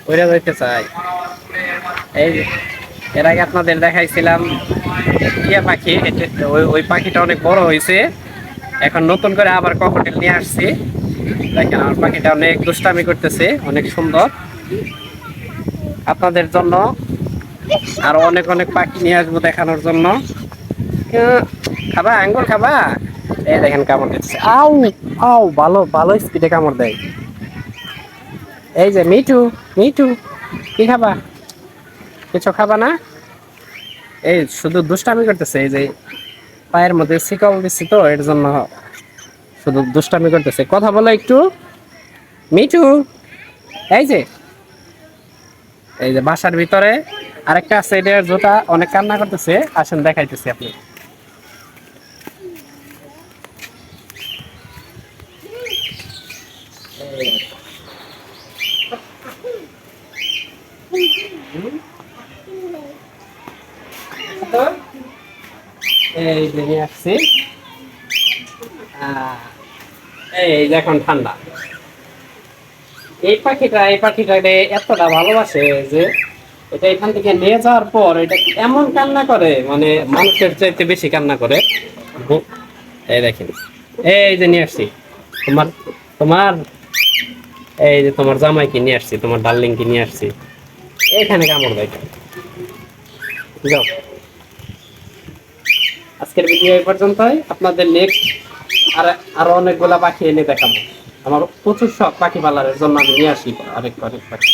উড়ে যাইতে চাই। এই যে, এর আগে আপনাদের দেখাইছিলাম টিয়া পাখি, ওই পাখিটা অনেক বড় হয়েছে। এখন নতুন করে আবার ককটেল নিয়ে আসছি। দেখেন আমার পাখিটা অনেক দুষ্টামি করতেছে, অনেক সুন্দর। আপনাদের জন্য আরো অনেক অনেক পাখি নিয়ে আসবো দেখানোর জন্য। খাবা আঙ্গুর খাবা? এই দেখেন কামড় দিচ্ছে, আউ আউ, ভালো ভালো স্পিডে কামড় দেয়। এই যে মিঠু, মিঠু কি খাবা? কিছু খাবা না? এই শুধু দুষ্টামি করতেছে, এই যে পায়ের মধ্যে শিকল দিচ্ছি তো এর জন্য শুধু দুষ্টামি করতেছে। কথা বলো একটু মিঠু। এই যে, এই যে বাসার ভিতরে আরেকটা আছে, এটার জোটা অনেক কান্না করতেছে, আসেন দেখাইতেছি আপনি। এই যে নিয়ে আসছি। এই যে এখন ঠান্ডা। এই পাখিটাকে এতটা ভালোবাসে যে এটা এখান থেকে নিয়ে যাওয়ার পর এটা এমন কান্না করে, মানে মানুষের চাইতে বেশি কান্না করে। এই দেখেন, এই যে নিয়ে আসছি তোমার তোমার এই যে তোমার জামাইকে নিয়ে আসছি, তোমার ডার্লিংকে নিয়ে আসছি। এখানে কামড় দেয়। যাও, আজকের ভিডিও এই পর্যন্তই। আপনাদের নেক্সট আর আরো অনেকগুলা পাখি এনে দেখাবো। আমার প্রচুর শখ পাখি পালার জন্য, আমি নিয়ে আসি আরেক আরেক পাখি।